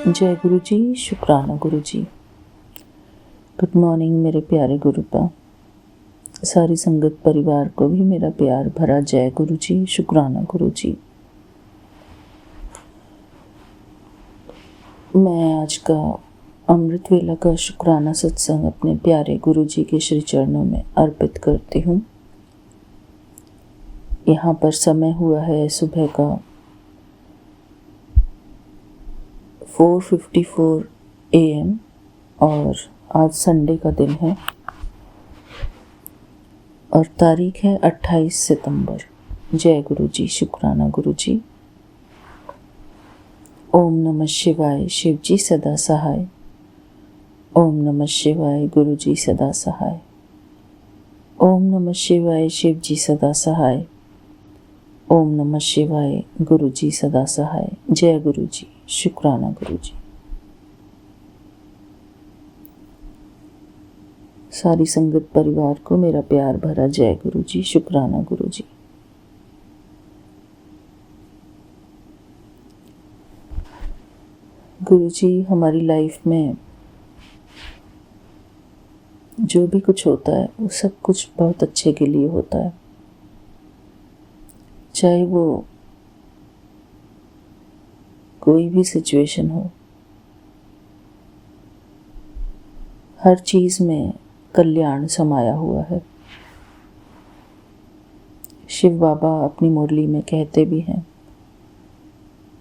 जय गुरु जी, शुक्राना गुरु जी। Good morning मेरे प्यारे गुरुपा। सारी संगत परिवार को भी मेरा प्यार भरा जय गुरु जी, शुक्राना गुरु जी। मैं आज का अमृत वेला का शुक्राना सत्संग अपने प्यारे गुरु जी के श्री चरणों में अर्पित करती हूँ। यहाँ पर समय हुआ है सुबह का 4:54 AM और आज संडे का दिन है और तारीख है 28 सितंबर। जय गुरु जी, शुक्राना गुरु जी। ओम नमः शिवाय, शिव जी सदा सहाय। ओम नमः शिवाय, गुरु जी सदा सहाय। ओम नमः शिवाय, शिव जी सदा सहाय। ओम नमः शिवाय, गुरु जी सदा सहाय। जय गुरु जी, शुक्राना गुरु जी। सारी संगत परिवार को मेरा प्यार भरा जय गुरु जी, शुक्राना गुरु जी। गुरु जी, हमारी लाइफ में जो भी कुछ होता है वो सब कुछ बहुत अच्छे के लिए होता है। चाहे वो कोई भी सिचुएशन हो, हर चीज में कल्याण समाया हुआ है। शिव बाबा अपनी मुरली में कहते भी हैं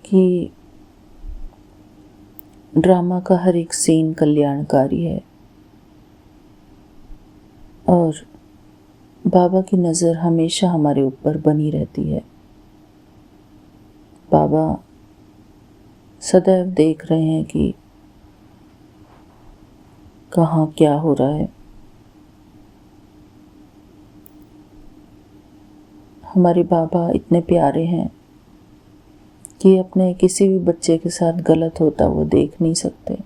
कि ड्रामा का हर एक सीन कल्याणकारी है और बाबा की नज़र हमेशा हमारे ऊपर बनी रहती है। बाबा सदैव देख रहे हैं कि कहाँ क्या हो रहा है। हमारे बाबा इतने प्यारे हैं कि अपने किसी भी बच्चे के साथ गलत होता वो देख नहीं सकते।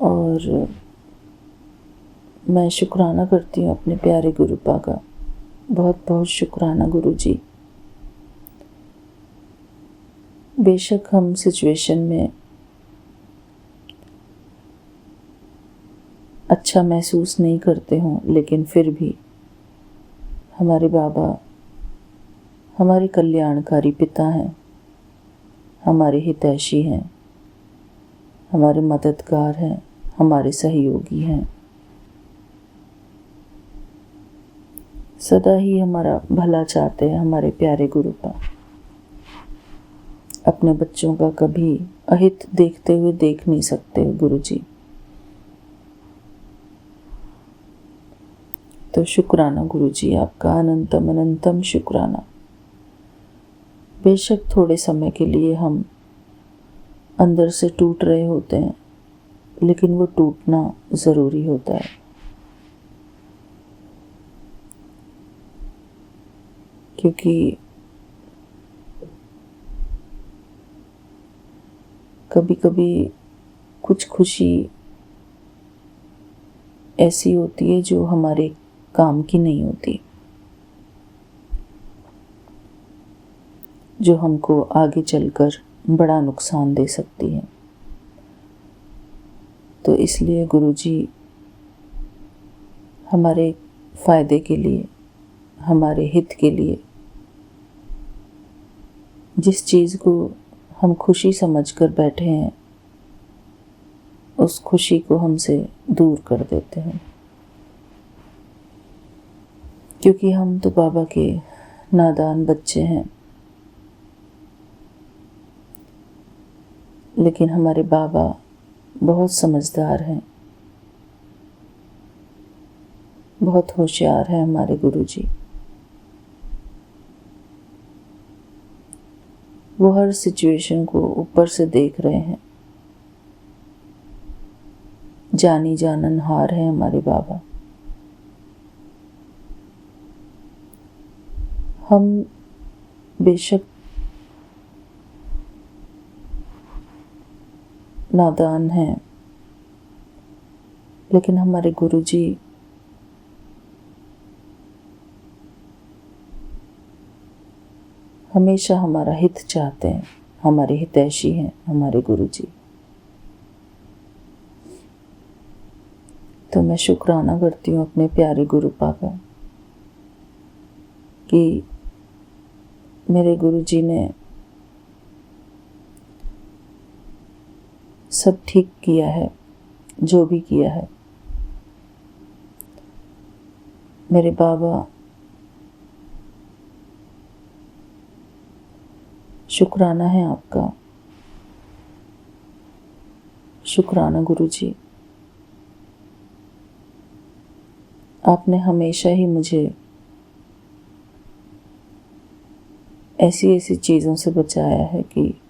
और मैं शुक्राना करती हूँ अपने प्यारे गुरुपा का। बहुत बहुत शुक्राना गुरु जी। बेशक हम सिचुएशन में अच्छा महसूस नहीं करते हों, लेकिन फिर भी हमारे बाबा हमारे कल्याणकारी पिता हैं, हमारे हितैषी हैं, हमारे मददगार हैं, हमारे सहयोगी हैं। सदा ही हमारा भला चाहते हैं हमारे प्यारे गुरुपा। अपने बच्चों का कभी अहित देखते हुए देख नहीं सकते गुरु जी। तो शुक्राना गुरु जी, आपका अनंतम अनंतम शुक्राना। बेशक थोड़े समय के लिए हम अंदर से टूट रहे होते हैं, लेकिन वो टूटना ज़रूरी होता है। क्योंकि कभी कभी कुछ खुशी ऐसी होती है जो हमारे काम की नहीं होती, जो हमको आगे चलकर बड़ा नुकसान दे सकती है। तो इसलिए गुरुजी हमारे फायदे के लिए, हमारे हित के लिए जिस चीज़ को हम खुशी समझकर बैठे हैं, उस खुशी को हमसे दूर कर देते हैं। क्योंकि हम तो बाबा के नादान बच्चे हैं, लेकिन हमारे बाबा बहुत समझदार हैं, बहुत होशियार हैं हमारे गुरुजी। वो हर सिचुएशन को ऊपर से देख रहे हैं। जानी जाननहार है हमारे बाबा। हम बेशक नादान हैं, लेकिन हमारे गुरुजी हमेशा हमारा हित चाहते हैं। हमारे हितैषी हैं, हमारे गुरुजी। तो मैं शुक्राना करती हूँ अपने प्यारे गुरुपा का कि मेरे गुरुजी ने सब ठीक किया है, जो भी किया है। मेरे बाबा, शुक्राना है आपका, शुक्राना गुरुजी। आपने हमेशा ही मुझे ऐसी ऐसी चीज़ों से बचाया है कि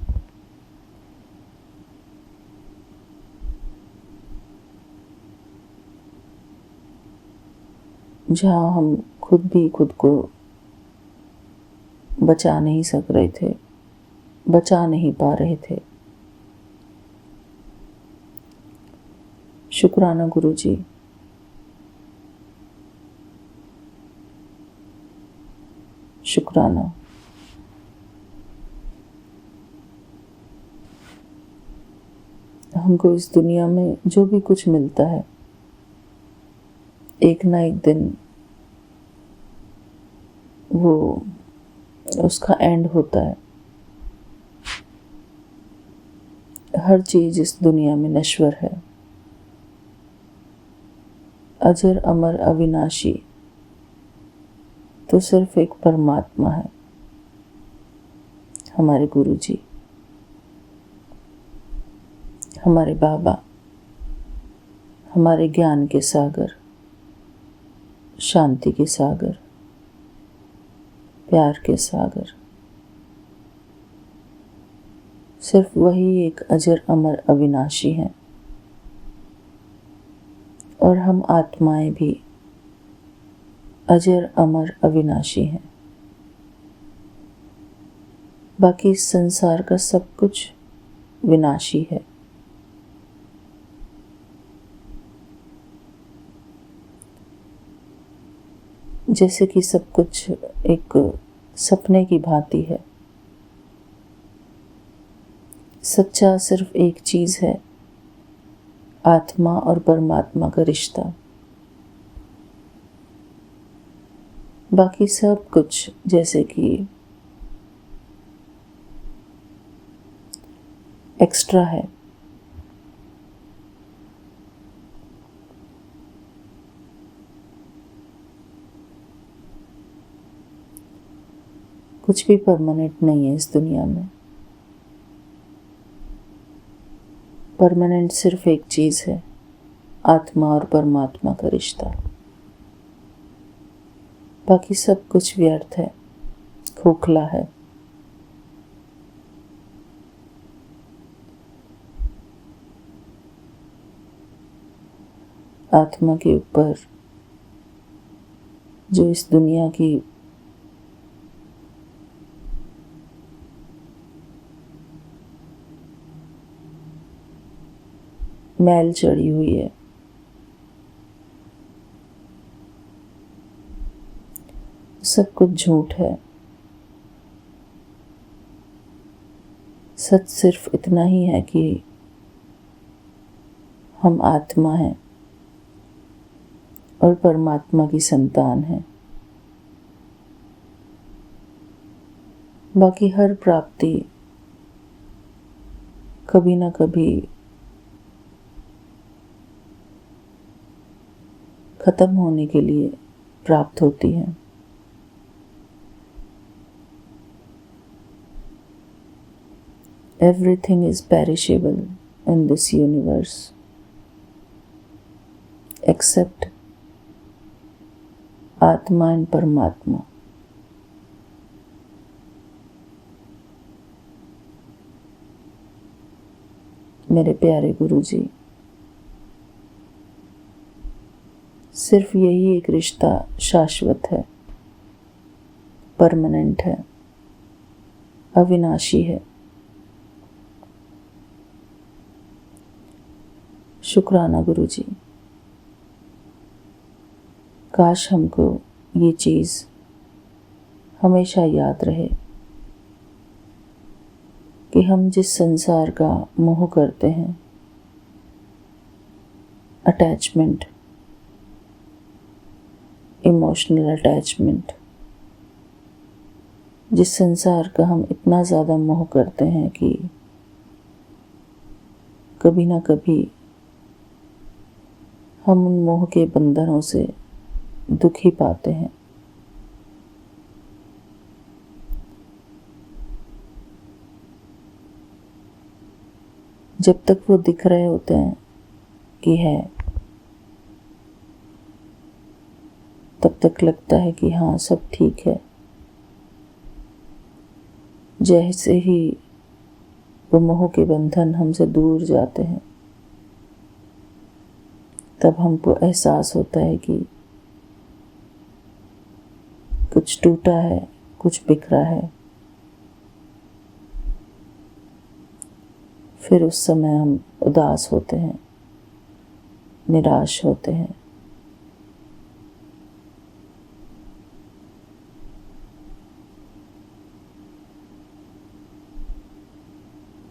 जहाँ हम खुद भी खुद को बचा नहीं सक रहे थे, बचा नहीं पा रहे थे। शुक्राना गुरुजी। शुक्राना। हमको इस दुनिया में जो भी कुछ मिलता है, एक ना एक दिन वो उसका एंड होता है। हर चीज इस दुनिया में नश्वर है। अजर अमर अविनाशी तो सिर्फ एक परमात्मा है, हमारे गुरुजी, हमारे बाबा, हमारे ज्ञान के सागर, शांति के सागर, प्यार के सागर। सिर्फ वही एक अजर अमर अविनाशी हैं और हम आत्माएं भी अजर अमर अविनाशी हैं। बाकी इस संसार का सब कुछ विनाशी है। जैसे कि सब कुछ एक सपने की भांति है। सच्चा सिर्फ एक चीज है, आत्मा और परमात्मा का रिश्ता। बाकी सब कुछ जैसे कि एक्स्ट्रा है। कुछ भी परमानेंट नहीं है इस दुनिया में। परमानेंट सिर्फ एक चीज है, आत्मा और परमात्मा का रिश्ता। बाकी सब कुछ व्यर्थ है, खोखला है। आत्मा के ऊपर जो इस दुनिया की मैल चढ़ी हुई है, सब कुछ झूठ है। सच सिर्फ इतना ही है कि हम आत्मा हैं और परमात्मा की संतान हैं। बाकी हर प्राप्ति कभी ना कभी खत्म होने के लिए प्राप्त होती है। Everything is perishable in this universe except आत्मा एंड परमात्मा। मेरे प्यारे गुरुजी, सिर्फ यही एक रिश्ता शाश्वत है, परमानेंट है, अविनाशी है। शुक्राना गुरुजी। काश हमको ये चीज़ हमेशा याद रहे कि हम जिस संसार का मोह करते हैं, अटैचमेंट, इमोशनल अटैचमेंट, जिस संसार का हम इतना ज़्यादा मोह करते हैं कि कभी ना कभी हम उन मोह के बंधनों से दुख ही पाते हैं। जब तक वो दिख रहे होते हैं कि है, तब तक लगता है कि हाँ सब ठीक है। जैसे ही वो मोह के बंधन हमसे दूर जाते हैं, तब हमको एहसास होता है कि कुछ टूटा है, कुछ बिखरा है। फिर उस समय हम उदास होते हैं, निराश होते हैं।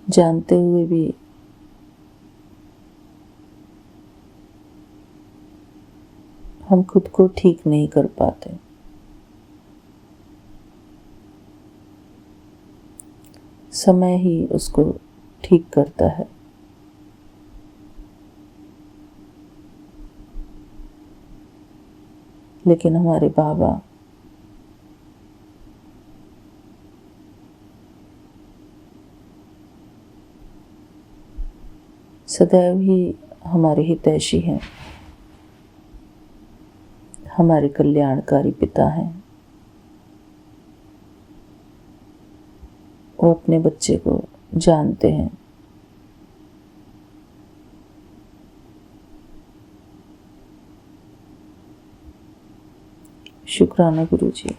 जानते हुए भी हम खुद को ठीक नहीं कर पाते। समय ही उसको ठीक करता है। लेकिन हमारे बाबा सदैव ही हमारे हितैषी हैं, हमारे कल्याणकारी पिता हैं। वो अपने बच्चे को जानते हैं। शुक्राना गुरुजी,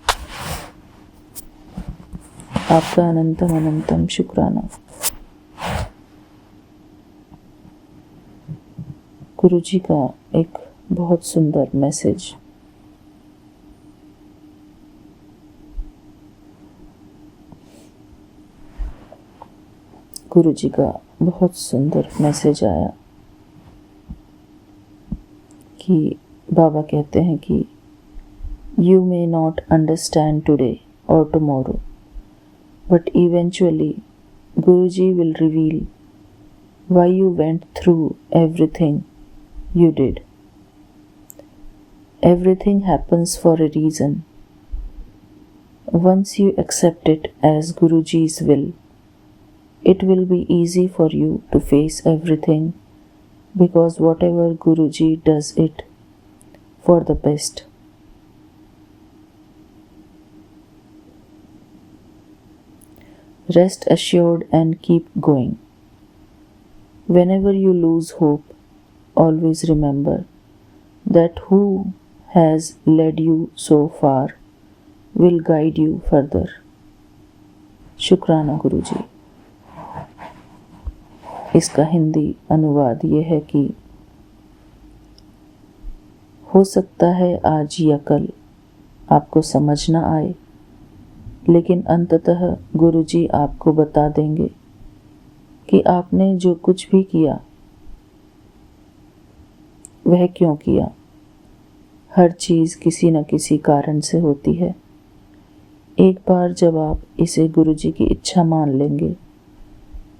आपका अनंतम अनंतम शुक्राना। गुरुजी का एक बहुत सुंदर मैसेज। गुरुजी का बहुत सुंदर मैसेज आया कि बाबा कहते हैं कि You may not understand today or tomorrow, but eventually Guruji will reveal why you went through everything you did. Everything happens for a reason. Once you accept it as Guruji's will, it will be easy for you to face everything, because whatever Guruji does it for the best. Rest assured and keep going. Whenever you lose hope, always remember that who has led you so far will guide you further. शुक्राना गुरुजी। इसका हिंदी अनुवाद ये है कि हो सकता है आज या कल आपको समझ न आए, लेकिन अंततः गुरुजी आपको बता देंगे कि आपने जो कुछ भी किया वह क्यों किया। हर चीज़ किसी न किसी कारण से होती है। एक बार जब आप इसे गुरुजी की इच्छा मान लेंगे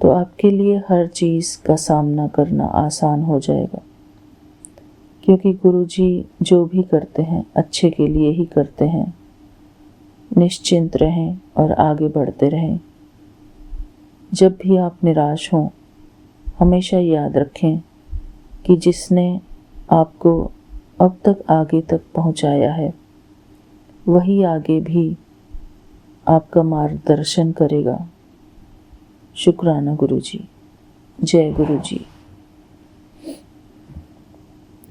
तो आपके लिए हर चीज़ का सामना करना आसान हो जाएगा, क्योंकि गुरुजी जो भी करते हैं अच्छे के लिए ही करते हैं। निश्चिंत रहें और आगे बढ़ते रहें। जब भी आप निराश हों, हमेशा याद रखें कि जिसने आपको अब तक आगे तक पहुंचाया है, वही आगे भी आपका मार्गदर्शन करेगा। शुक्राना गुरुजी। जय गुरुजी।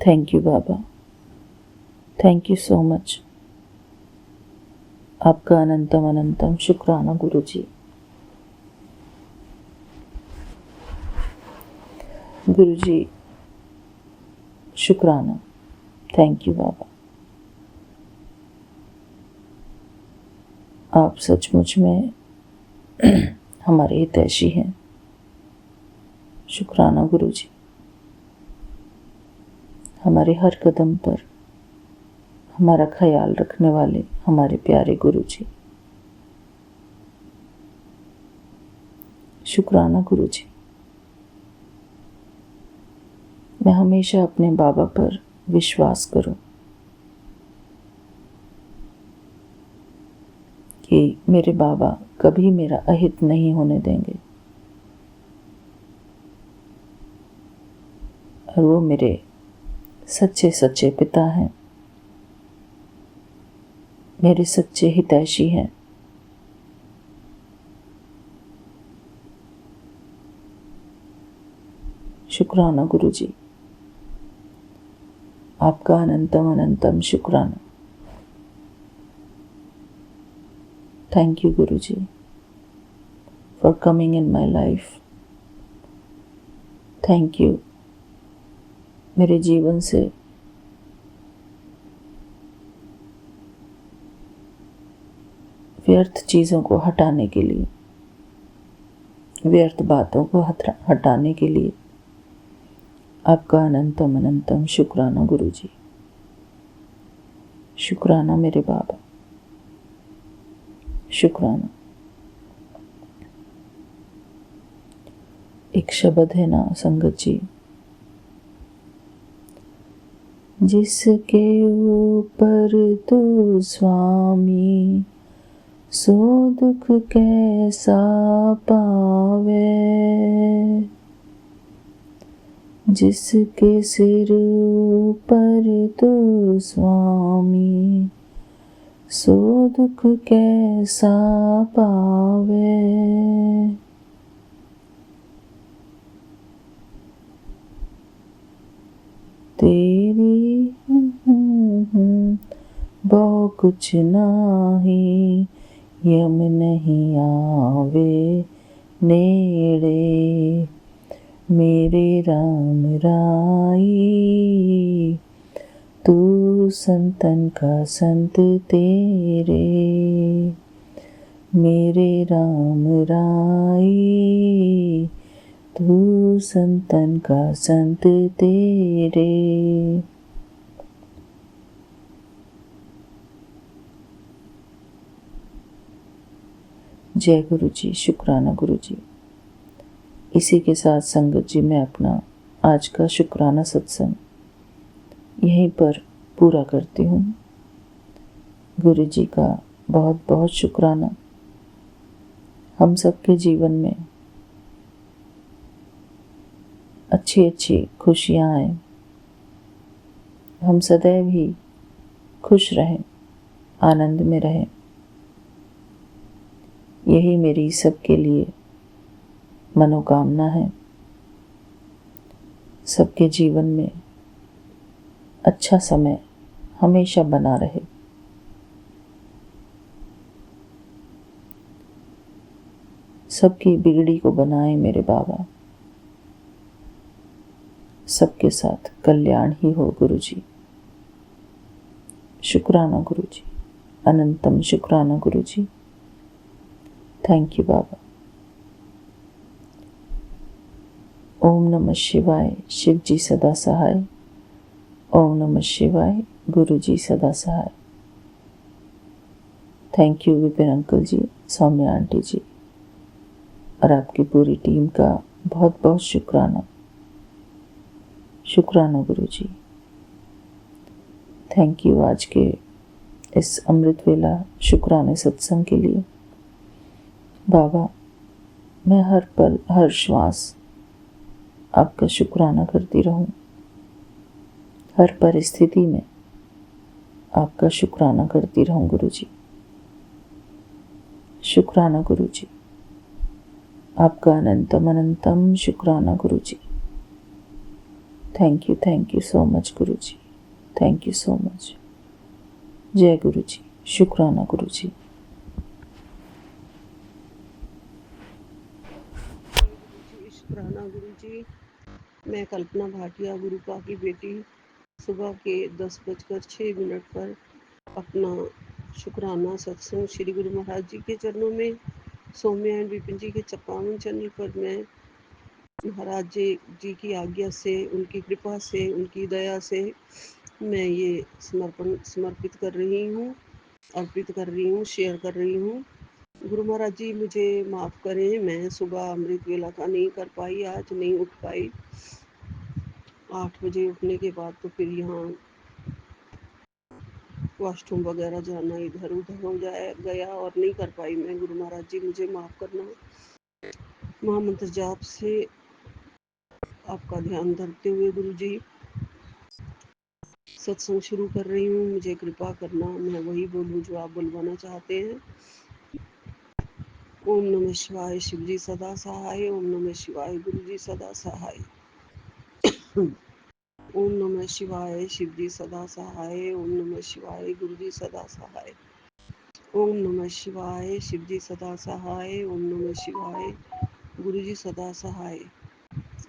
थैंक यू बाबा। Thank you so much. आपका अनंतम अनंतम शुक्राना गुरुजी। गुरुजी शुक्राना। थैंक यू बाबा। आप सचमुच में हमारे हितैषी हैं। शुक्राना गुरु जी, हमारे हर कदम पर हमारा ख्याल रखने वाले हमारे प्यारे गुरु जी। शुक्राना गुरु जी, मैं हमेशा अपने बाबा पर विश्वास करूं कि मेरे बाबा कभी मेरा अहित नहीं होने देंगे और वो मेरे सच्चे सच्चे पिता हैं, मेरे सच्चे हितैषी हैं। शुक्राना गुरु जी, आपका अनंतम अनंतम शुक्राना। Thank you Guru ji for coming in my life. Thank you मेरे जीवन से व्यर्थ चीज़ों को हटाने के लिए, व्यर्थ बातों को हटाने के लिए आपका अनंतम अनंतम शुक्राना गुरु जी। शुक्राना मेरे बाबा, शुक्राना। एक शब्द है ना संगत जी, जिसके ऊपर तू स्वामी सो दुख कैसा पावे, जिसके सिर ऊपर तू स्वामी सो दुख कैसा पावे। तेरी बहु कुछ नाही, यम नहीं आवे नेड़े, मेरे राम राई तू संतन का संत तेरे, मेरे राम राई तू संतन का संत तेरे। जय गुरु जी, शुक्राना गुरु जी। इसी के साथ संगत जी मैं अपना आज का शुक्राना सत्संग यहीं पर पूरा करती हूँ। गुरु जी का बहुत बहुत शुक्राना। हम सबके जीवन में अच्छी अच्छी खुशियाँ आए, हम सदैव ही खुश रहें, आनंद में रहें, यही मेरी सबके लिए मनोकामना है। सबके जीवन में अच्छा समय हमेशा बना रहे। सबकी बिगड़ी को बनाए मेरे बाबा, सबके साथ कल्याण ही हो गुरु जी। शुक्राना गुरु जी, अनंतम शुक्राना गुरु जी। थैंक यू बाबा। ओम नमः शिवाय, शिव जी सदा सहाय। ओम नमः शिवाय, गुरु जी सदा सहाय। Thank you Vipin uncle ji, Saumya aunty ji और आपकी पूरी टीम का बहुत बहुत शुक्राना। शुक्राना गुरु जी। थैंक यू आज के इस अमृत वेला शुक्राने सत्संग के लिए। बाबा, मैं हर पल हर श्वास आपका शुक्राना करती रहूं, हर परिस्थिति में आपका शुक्राना करती रहूं गुरु जी। शुक्राना गुरु जी, आपका अनंतम अनंतम शुक्राना Guru ji. Thank you so much Guru ji. Thank you so much. जय गुरु जी, शुक्राना गुरु जी। शुक्राना गुरु जी। मैं कल्पना भाटिया, गुरुपा की बेटी, सुबह के 10:06 पर अपना शुक्राना सत्संग श्री गुरु महाराज जी के चरणों में, सौम्या एंड विपिन जी के 54 चैनल पर मैं महाराज जी की आज्ञा से, उनकी कृपा से, उनकी दया से मैं ये समर्पित कर रही हूँ, अर्पित कर रही हूँ, शेयर कर रही हूँ। गुरु महाराज जी मुझे माफ़ करें, मैं सुबह अमृत वेला का नहीं कर पाई, आज नहीं उठ पाई। 8 बजे उठने के बाद तो फिर यहाँ वॉशरूम वगैरह जाना इधर उधर हो जाए गया और नहीं कर पाई मैं। गुरु महाराज जी मुझे माफ़ करना। महामंत्र जाप से आपका ध्यान धरते हुए गुरु जी सत्संग शुरू कर रही हूँ, मुझे कृपा करना, मैं वही बोलूँ जो आप बुलवाना चाहते हैं। ओम नमः शिवाय, शिव जी सदा सहाय। ओम नमः शिवाय, गुरु जी सदा सहाय। ओम नमः शिवाय, शिव जी सदा सहाय। ओम नमः शिवाय, गुरु जी सदा सहाय। ओम नमः शिवाय, शिव जी सदा सहाय। ओम नमः शिवाय, गुरु जी सदा सहाय।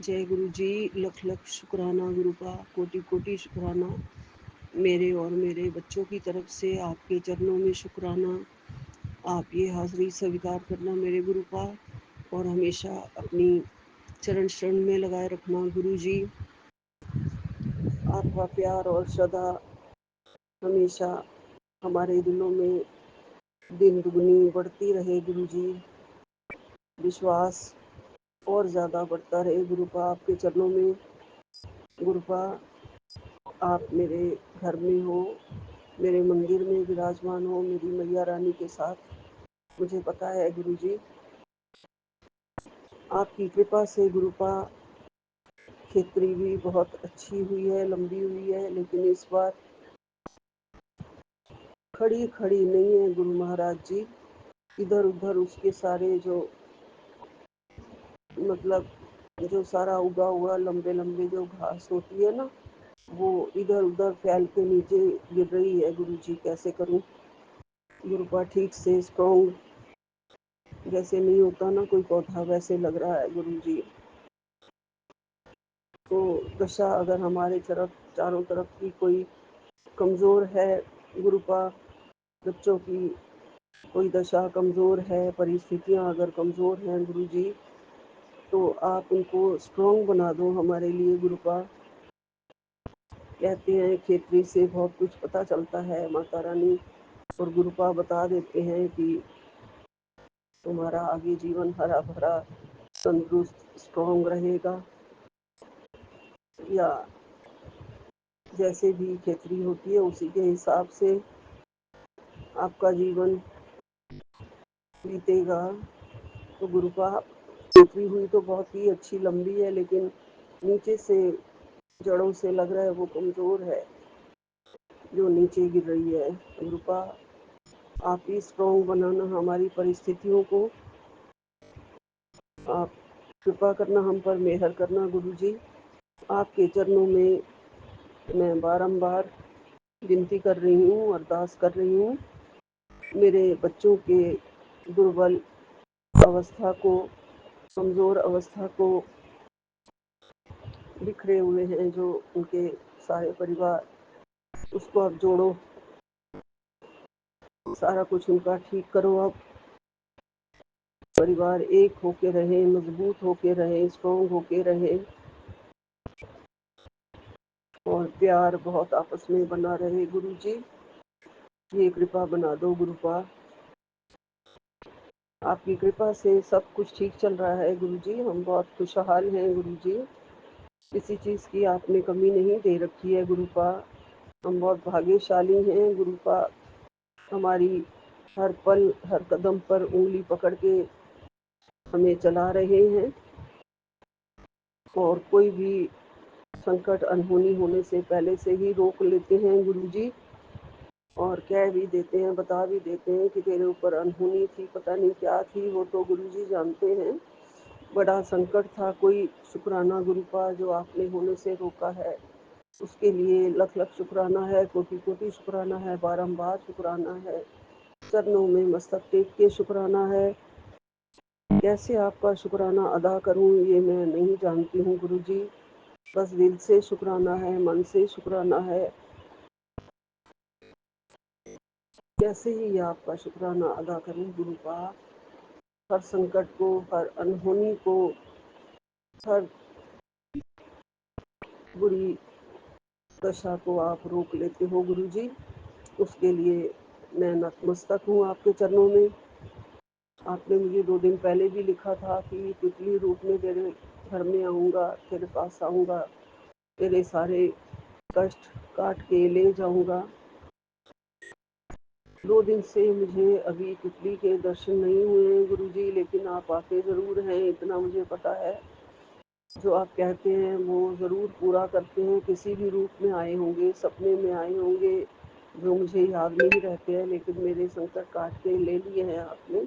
जय गुरु जी, लख लख शुक्राना गुरु का, कोटि कोटि शुक्राना मेरे और मेरे बच्चों की तरफ से। आपके चरणों में शुक्राना। आप ये हाज़िरी स्वीकार करना मेरे गुरु का, और हमेशा अपनी चरण शरण में लगाए रखना गुरु जी। आपका प्यार और श्रद्धा हमेशा हमारे दिलों में दिन दुगनी बढ़ती रहे गुरु जी। विश्वास और ज़्यादा बढ़ता रहे गुरु का आपके चरणों में। गुरु का आप मेरे घर में हो, मेरे मंदिर में विराजमान हो, मेरी मैया रानी के साथ। मुझे पता है गुरु जी, आपकी कृपा से गुरु का खेती भी बहुत अच्छी हुई है, लंबी हुई है, लेकिन इस बार खड़ी खड़ी नहीं है गुरु महाराज जी। इधर उधर उसके सारे जो मतलब जो सारा उगा हुआ लंबे लंबे जो घास होती है ना, वो इधर उधर फैल के नीचे गिर रही है गुरु जी। कैसे करूं गुरु का ठीक से स्ट्रॉन्ग जैसे नहीं होता ना कोई पौधा, वैसे लग रहा है गुरु जी। तो दशा अगर हमारे तरफ चारों तरफ की कोई कमज़ोर है गुरु का, बच्चों की कोई दशा कमज़ोर है, परिस्थितियां अगर कमज़ोर हैं गुरु जी, तो आप उनको स्ट्रॉन्ग बना दो हमारे लिए गुरु का। कहते हैं खेती से बहुत कुछ पता चलता है, माता रानी और गुरु का बता देते हैं कि तुम्हारा आगे जीवन हरा भरा तंदुरुस्त स्ट्रॉन्ग रहेगा, या जैसे भी खेती होती है उसी के हिसाब से आपका जीवन बीतेगा। तो गुरु का खेती हुई तो बहुत ही अच्छी लंबी है, लेकिन नीचे से जड़ों से लग रहा है वो कमज़ोर है, जो नीचे गिर रही है। गुरु का आप ही स्ट्रॉन्ग बनाना हमारी परिस्थितियों को, आप कृपा करना, हम पर मेहर करना गुरु जी। आपके चरणों में मैं बारंबार विनती कर रही हूँ, अरदास कर रही हूँ, मेरे बच्चों के दुर्बल अवस्था को, कमज़ोर अवस्था को, बिखरे हुए हैं जो उनके सारे परिवार, उसको आप जोड़ो, सारा कुछ उनका ठीक करो। अब परिवार एक होके रहे, मजबूत होके रहे, स्ट्रॉन्ग होके रहे, और प्यार बहुत आपस में बना रहे गुरु जी। ये कृपा बना दो गुरु का। आपकी कृपा से सब कुछ ठीक चल रहा है गुरु जी, हम बहुत खुशहाल हैं गुरु जी। किसी चीज़ की आपने कमी नहीं दे रखी है गुरु का। हम बहुत भाग्यशाली हैं गुरु का। हमारी हर पल हर कदम पर उंगली पकड़ के हमें चला रहे हैं, और कोई भी संकट अनहोनी होने से पहले से ही रोक लेते हैं गुरु जी, और कह भी देते हैं, बता भी देते हैं कि तेरे ऊपर अनहोनी थी, पता नहीं क्या थी, वो तो गुरु जी जानते हैं। बड़ा संकट था, कोई शुक्राना गुरु का जो आपने होने से रोका है, उसके लिए लख लख शुक्राना है, कोटि कोटि शुक्राना है, बारंबार शुक्राना है, चरणों में मस्तक टेक के शुक्राना है। कैसे आपका शुक्राना अदा करूं ये मैं नहीं जानती हूँ गुरु जी। बस दिल से शुक्राना है, मन से शुक्राना है। कैसे ही आपका शुक्राना अदा करूं गुरु का। हर संकट को, हर अनहोनी को हर बुरी दशा को आप रोक लेते हो गुरुजी। उसके लिए मैं नतमस्तक हूँ आपके चरणों में। आपने मुझे 2 दिन पहले भी लिखा था कि तितली रूप में तेरे घर में आऊँगा, तेरे पास आऊँगा, तेरे सारे कष्ट काट के ले जाऊँगा। 2 दिन से मुझे अभी तितली के दर्शन नहीं हुए हैं गुरुजी, लेकिन आप आते ज़रूर हैं, इतना मुझे पता है। जो आप कहते हैं वो ज़रूर पूरा करते हैं। किसी भी रूप में आए होंगे, सपने में आए होंगे, जो मुझे याद नहीं रहते हैं, लेकिन मेरे संकट काट के ले लिए हैं आपने।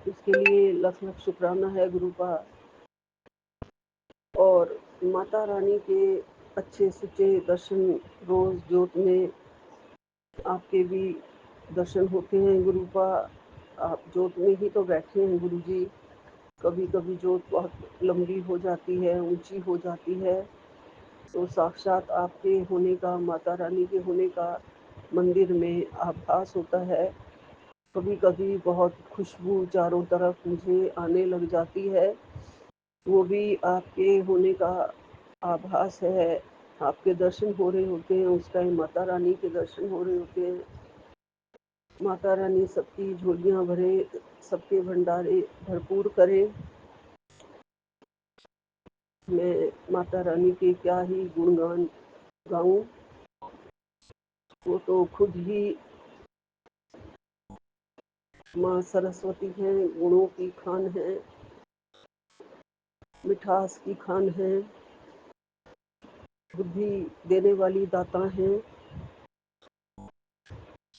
इसके लिए लख लख शुक्राना है गुरुपा। और माता रानी के अच्छे सुचे दर्शन रोज़ जोत में आपके भी दर्शन होते हैं गुरुपा। आप जोत में ही तो बैठे हैं गुरुजी। कभी कभी जोत बहुत लंबी हो जाती है, ऊंची हो जाती है, तो साक्षात आपके होने का, माता रानी के होने का मंदिर में आभास होता है। कभी कभी बहुत खुशबू चारों तरफ मुझे आने लग जाती है, वो भी आपके होने का आभास है। आपके दर्शन हो रहे होते हैं, उस टाइम माता रानी के दर्शन हो रहे होते हैं। माता रानी सबकी झोलियाँ भरे, सबके भंडारे भरपूर करे। मैं माता रानी के क्या ही गुणगान गाऊं। वो तो खुद ही माँ सरस्वती हैं, गुणों की खान है, मिठास की खान है, बुद्धि देने वाली दाता हैं।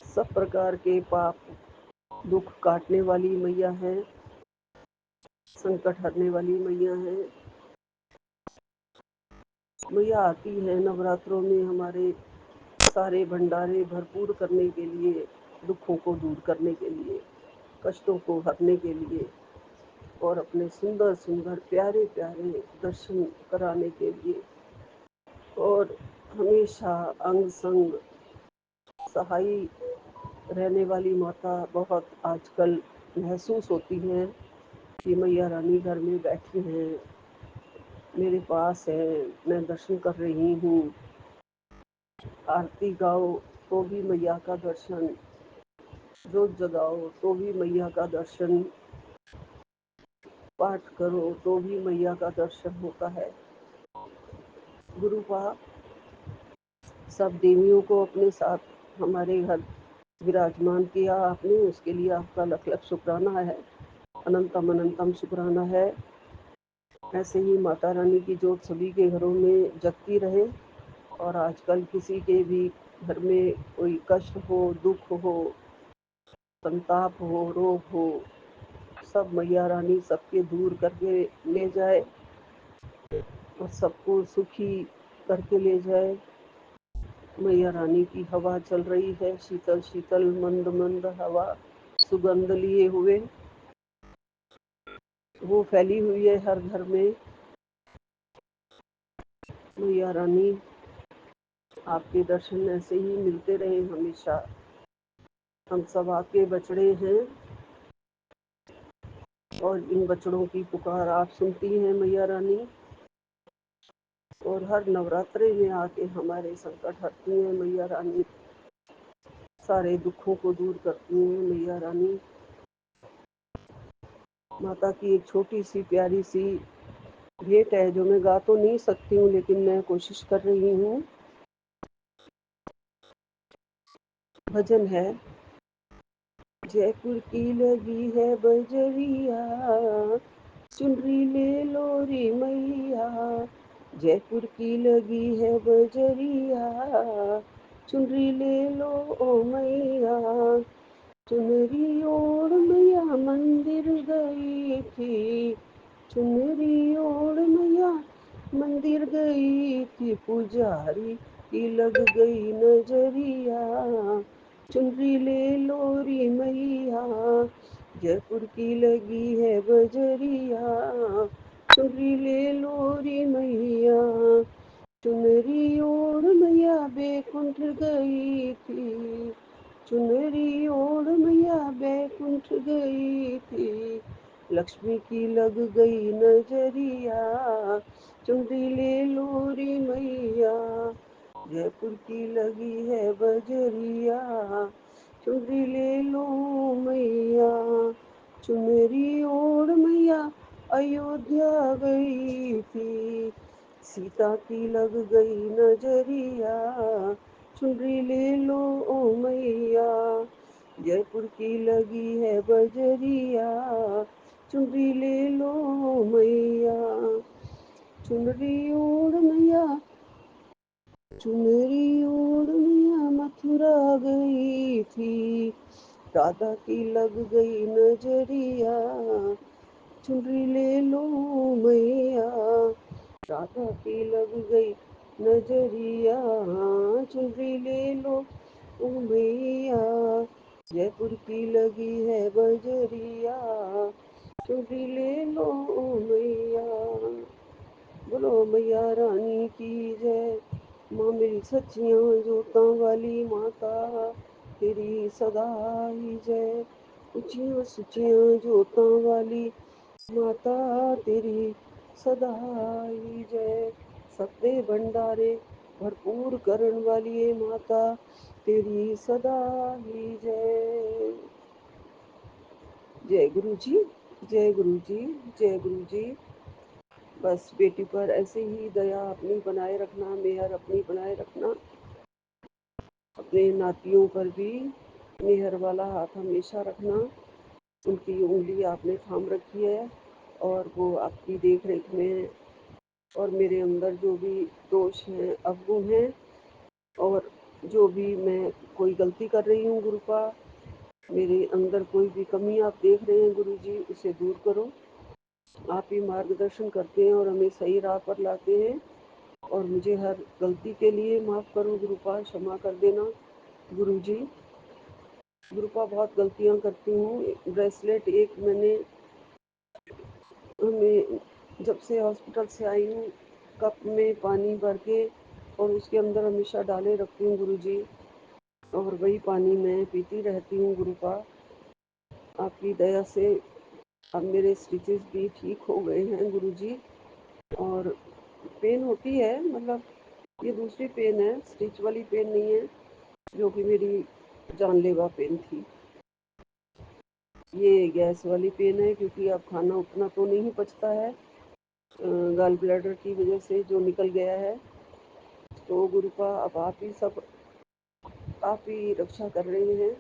सब प्रकार के पाप दुख काटने वाली मैया हैं, संकट हरने वाली मैया हैं। मैया आती है नवरात्रों में हमारे सारे भंडारे भरपूर करने के लिए, दुखों को दूर करने के लिए, कष्टों को हरने के लिए, और अपने सुंदर सुंदर प्यारे प्यारे दर्शन कराने के लिए। और हमेशा अंग संग सहाई रहने वाली माता बहुत आजकल महसूस होती हैं कि मैया रानी घर में बैठी हैं, मेरे पास है, मैं दर्शन कर रही हूँ। आरती गाओ तो भी मैया का दर्शन, जोत जगाओ तो भी मैया का दर्शन, पाठ करो तो भी मैया का दर्शन होता है। गुरुपा, सब देवियों को अपने साथ हमारे घर विराजमान किया आपने, उसके लिए आपका लख लख शुक्राना है, अनंतम अनंतम शुक्राना है। ऐसे ही माता रानी की जोत सभी के घरों में जगती रहे, और आजकल किसी के भी घर में कोई कष्ट हो, दुख हो, संताप हो, रोग हो, सब मैया रानी सबके दूर करके ले जाए और सबको सुखी करके ले जाए। मैया रानी की हवा चल रही है, शीतल शीतल मंद मंद हवा, सुगंध लिए हुए वो फैली हुई है हर घर में। मैया रानी आपके दर्शन ऐसे ही मिलते रहे हमेशा। हम सब आपके बछड़े हैं, और इन बछड़ों की पुकार आप सुनती हैं मैया रानी, और हर नवरात्रे में आके हमारे संकट हरती हैं मैया रानी, सारे दुखों को दूर करती हैं मैया रानी। माता की एक छोटी सी प्यारी सी भेंट है, जो मैं गा तो नहीं सकती हूँ, लेकिन मैं कोशिश कर रही हूँ। भजन है। जयपुर की लगी है बजरिया, चुनरी ले लो रे मैया। जयपुर की लगी है बजरिया, चुनरी ले लो ओ मैया। चुनरी ओढ़ मैया मंदिर गई थी, चुनरी ओढ़ मैया मंदिर गई थी, पुजारी की लग गई नजरिया। चुनरी ले लो री मैया, जयपुर की लगी है बजरिया, चुनरी ले लो री मैया। चुनरी ओढ़ मैया बैकुंठ गई थी, चुनरी ओढ़ मैया बैकुंठ गई थी, लक्ष्मी की लग गई नजरिया, चुनरी ले लो रे मैया। जयपुर की लगी है बजरिया, चुनरी ले लो मैया। चुनरी ओढ़ मैया अयोध्या गई थी, सीता की लग गई नजरिया, चुनरी ले लो ओ मैया। जयपुर की लगी है बजरिया, चुनरी ले लो मैया। चुनरी ओढ़ मैया, चुनरी ओढ़ मैया मथुरा गई थी, राधा की लग गई नजरिया, चुनरी ले लो मैया। राधा की लग गई नजरिया, चुनरी ले लो ओ मैया। जयपुर की लगी है बजरिया, चुनरी ले लो ओ मैया। बोलो मैया रानी की जय, माँ मेरी सच्चियाँ जोतां वाली माता तेरी सदा ही जय। ऊंचियाँ सुचियाँ जोतां वाली माता तेरी सदा ही जय। सत्ते भंडारे भरपूर करण वाली ये माता तेरी सदा ही जय। जय गुरु जी, जय गुरु जी, जय गुरु जी। बस बेटी पर ऐसे ही दया अपनी बनाए रखना, मेहर अपनी बनाए रखना। अपने नातियों पर भी मेहर वाला हाथ हमेशा रखना। उनकी उंगली आपने थाम रखी है और वो आपकी देख रेख में, और मेरे अंदर जो भी दोष हैं अवगुण हैं, और जो भी मैं कोई गलती कर रही हूँ गुरुपा, मेरे अंदर कोई भी कमी आप देख रहे हैं गुरु जी, उसे दूर करो। आप ही मार्गदर्शन करते हैं और हमें सही राह पर लाते हैं। और मुझे हर गलती के लिए माफ़ करो गुरुपा, क्षमा कर देना गुरु जी। गुरुपा बहुत गलतियाँ करती हूँ। ब्रेसलेट एक मैंने हमें जब से हॉस्पिटल से आई हूँ, कप में पानी भर के और उसके अंदर हमेशा डाले रखती हूँ गुरु जी, और वही पानी मैं पीती रहती हूँ गुरुपा। आपकी दया से अब मेरे स्टिचेस भी ठीक हो गए हैं गुरु जी। और पेन होती है, मतलब ये दूसरी पेन है, स्टिच वाली पेन नहीं है जो कि मेरी जानलेवा पेन थी। ये गैस वाली पेन है, क्योंकि अब खाना उतना तो नहीं पचता है, गाल ब्लैडर की वजह से जो निकल गया है। तो गुरुपा अब आप ही रक्षा कर रहे हैं।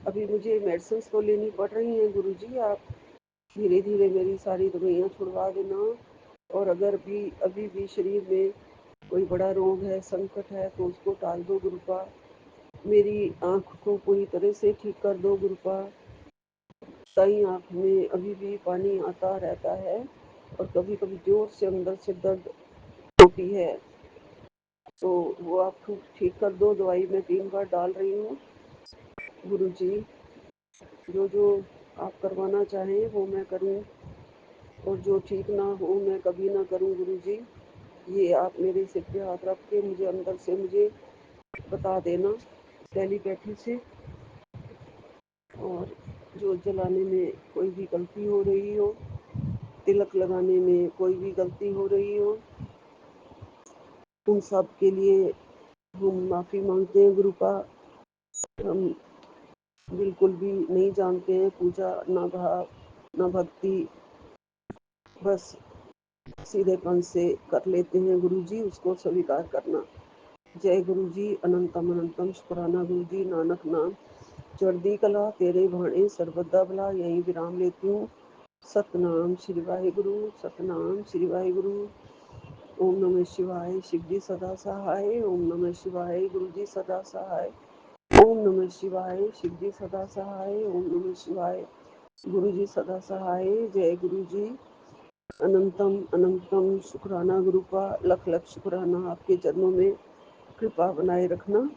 अभी मुझे मेडिसिन तो लेनी पड़ रही हैं गुरु जी। आप धीरे धीरे मेरी सारी दवाइयाँ छुड़वा देना। और अगर भी अभी भी शरीर में कोई बड़ा रोग है, संकट है, तो उसको टाल दो गुरुपा। मेरी आँख को पूरी तरह से ठीक कर दो गुरुपा। दाई आँख में अभी भी पानी आता रहता है और कभी कभी जोर से अंदर से दर्द होती है, तो वो आप ठीक कर दो। दवाई मैं 3 बार डाल रही हूँ गुरु जी। जो जो आप करवाना चाहें वो मैं करूँ, और जो ठीक ना हो मैं कभी ना करूँ गुरु जी। ये आप मेरे सिर पे हाथ रख के मुझे अंदर से मुझे बता देना टेलीपैथी से। और जो जलाने में कोई भी गलती हो रही हो, तिलक लगाने में कोई भी गलती हो रही हो, उन सब के लिए हम माफ़ी मांगते हैं गुरुपा। हम बिल्कुल भी नहीं जानते हैं पूजा, ना भाव ना भक्ति, बस सीधेपन से कर लेते हैं गुरु जी, उसको स्वीकार करना। जय गुरु जी, अनंतम अनंतम शुक्राना गुरु जी। नानक नाम चढ़दी कला तेरे भाणे सर्वदा भला। यहीं विराम लेती हूँ। सतनाम श्री वाहिगुरु, सतनाम श्री वाहिगुरु। ओम नमः शिवाय, शिव जी सदा सहाय। ओम नमः शिवाय, गुरु जी सदा सहाय। ओम नमः शिवाय, शिव जी सदा सहाय। ओम नमः शिवाय, गुरु जी सदा सहाय। जय गुरु जी। अनंतम अनंतम शुक्राना गुरुपा, लख लख शुक्राना। आपके चरणों में कृपा बनाए रखना।